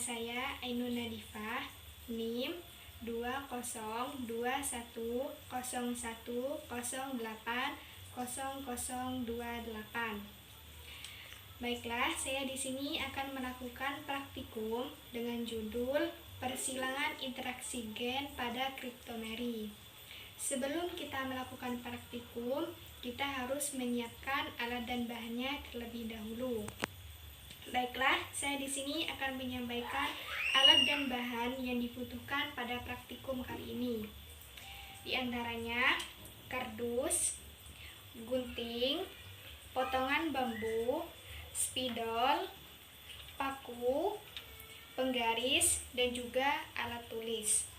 saya Ainun Nadifah, NIM 202101080080028. Baiklah, saya di sini akan melakukan praktikum dengan judul Persilangan Interaksi Gen pada Cryptomery. Sebelum kita melakukan praktikum, kita harus menyiapkan alat dan bahannya terlebih dahulu. Baiklah, saya di sini akan menyampaikan alat dan bahan yang dibutuhkan pada praktikum kali ini. Di antaranya kardus, gunting, potongan bambu, spidol, paku, penggaris, dan juga alat tulis.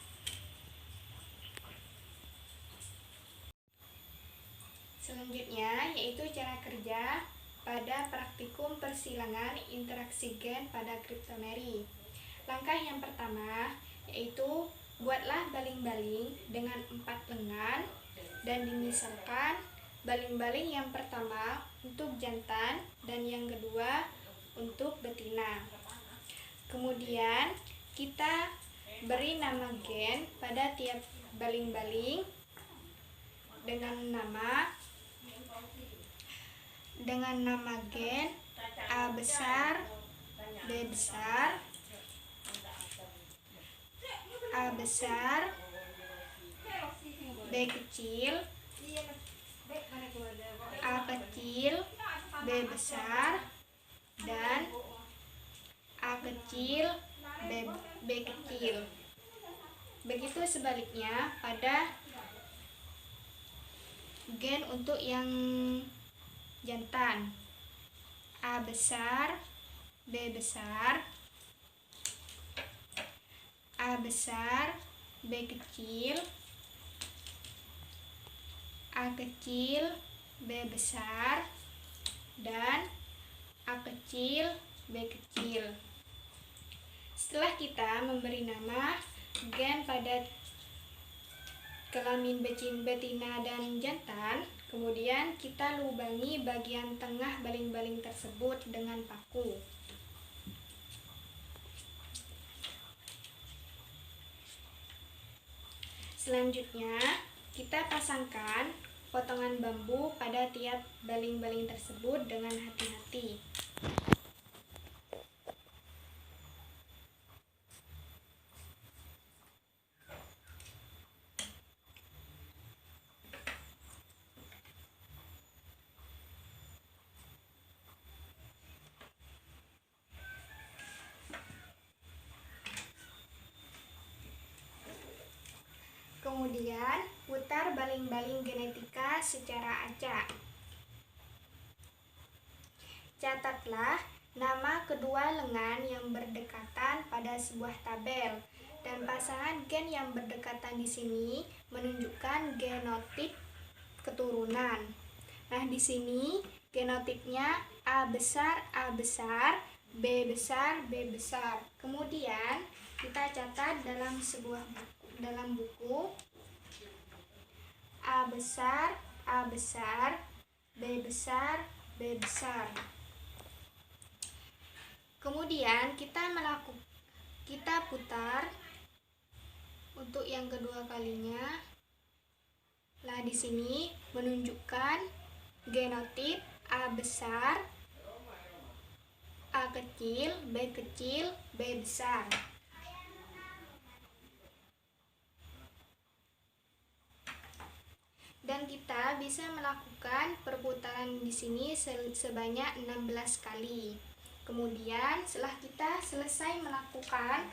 Selanjutnya yaitu cara kerja pada praktikum persilangan interaksi gen pada cryptomery. Langkah yang pertama yaitu buatlah baling-baling dengan 4 lengan, dan dimisalkan baling-baling yang pertama untuk jantan dan yang kedua untuk betina. Kemudian kita beri nama gen pada tiap baling-baling dengan nama gen A besar, B besar, A besar, B kecil, A kecil, B besar, dan A kecil, B kecil. Begitu sebaliknya pada gen untuk yang jantan, A besar, B besar, A besar, B kecil, A kecil, B besar, dan A kecil, B kecil. Setelah kita memberi nama gen pada kelamin betina dan jantan, kemudian kita lubangi bagian tengah baling-baling tersebut dengan paku. Selanjutnya, kita pasangkan potongan bambu pada tiap baling-baling tersebut dengan hati-hati. Kemudian, putar baling-baling genetika secara acak. Catatlah nama kedua lengan yang berdekatan pada sebuah tabel, dan pasangan gen yang berdekatan di sini menunjukkan genotip keturunan. Nah, di sini genotipnya A besar, B besar, B besar. Kemudian kita catat dalam buku A besar, B besar, B besar. Kemudian kita putar untuk yang kedua kalinya. Nah, di sini menunjukkan genotip A besar, A kecil, B kecil, B besar. Dan kita bisa melakukan perputaran di sini sebanyak 16 kali. Kemudian setelah kita selesai melakukan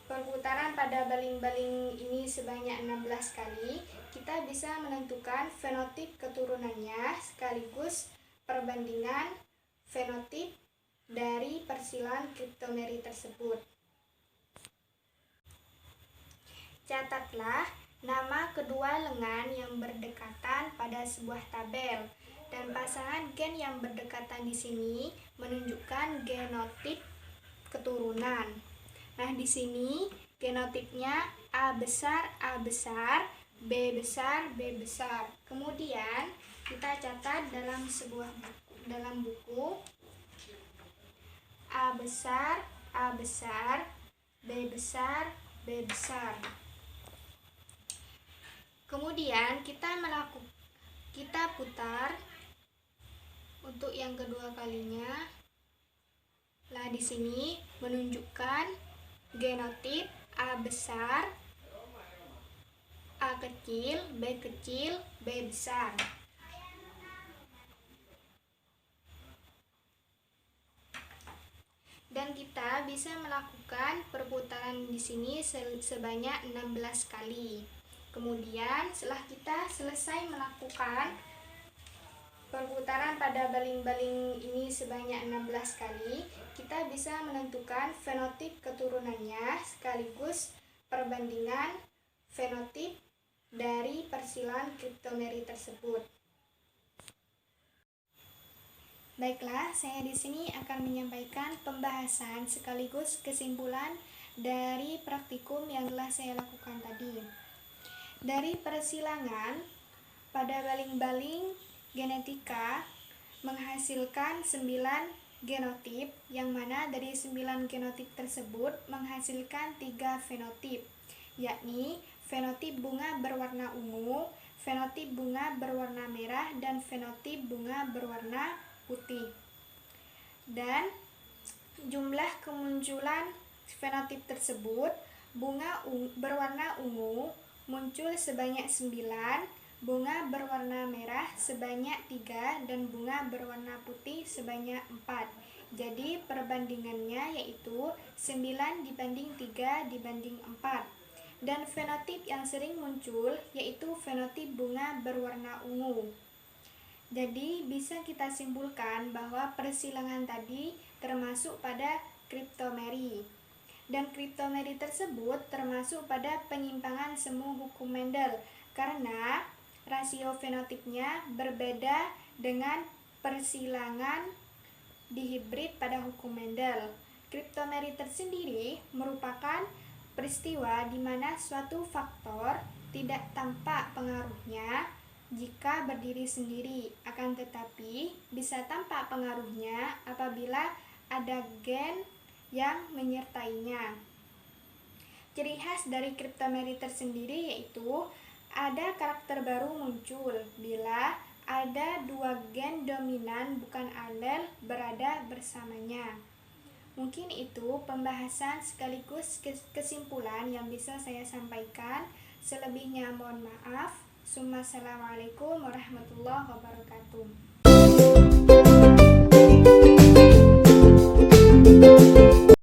perputaran pada baling-baling ini sebanyak 16 kali, kita bisa menentukan fenotip keturunannya sekaligus perbandingan fenotip dari persilangan cryptomery tersebut. Catatlah nama kedua lengan yang berdekatan pada sebuah tabel, dan pasangan gen yang berdekatan di sini menunjukkan genotip keturunan. Nah, di sini genotipnya A besar, B besar, B besar. Kemudian kita catat dalam buku A besar, A besar, B besar, B besar. Kemudian kita putar untuk yang kedua kalinya. Nah, di sini menunjukkan genotip A besar, A kecil, B kecil, B besar. Dan kita bisa melakukan perputaran di sini sebanyak 16 kali. Kemudian setelah kita selesai melakukan perputaran pada baling-baling ini sebanyak 16 kali, kita bisa menentukan fenotip keturunannya sekaligus perbandingan fenotip dari persilangan kriptomeri tersebut. Baiklah, saya di sini akan menyampaikan pembahasan sekaligus kesimpulan dari praktikum yang telah saya lakukan tadi. Dari persilangan, pada baling-baling genetika menghasilkan 9 genotip, yang mana dari 9 genotip tersebut menghasilkan 3 fenotip, yakni fenotip bunga berwarna ungu, fenotip bunga berwarna merah, dan fenotip bunga berwarna putih. Dan jumlah kemunculan fenotip tersebut, bunga berwarna ungu muncul sebanyak 9, bunga berwarna merah sebanyak 3, dan bunga berwarna putih sebanyak 4. Jadi perbandingannya yaitu 9 dibanding 3 dibanding 4. Dan fenotip yang sering muncul yaitu fenotip bunga berwarna ungu. Jadi bisa kita simpulkan bahwa persilangan tadi termasuk pada kriptomeri. Dan kriptomeri tersebut termasuk pada penyimpangan semu hukum Mendel karena rasio fenotipnya berbeda dengan persilangan dihibrid pada hukum Mendel. Kriptomeri tersendiri merupakan peristiwa di mana suatu faktor tidak tampak pengaruhnya jika berdiri sendiri, akan tetapi bisa tampak pengaruhnya apabila ada gen yang menyertainya. Ciri khas dari kriptomeri tersendiri yaitu ada karakter baru muncul bila ada 2 gen dominan bukan alel berada bersamanya. Mungkin itu pembahasan sekaligus kesimpulan yang bisa saya sampaikan. Selebihnya mohon maaf. Assalamualaikum warahmatullahi wabarakatuh.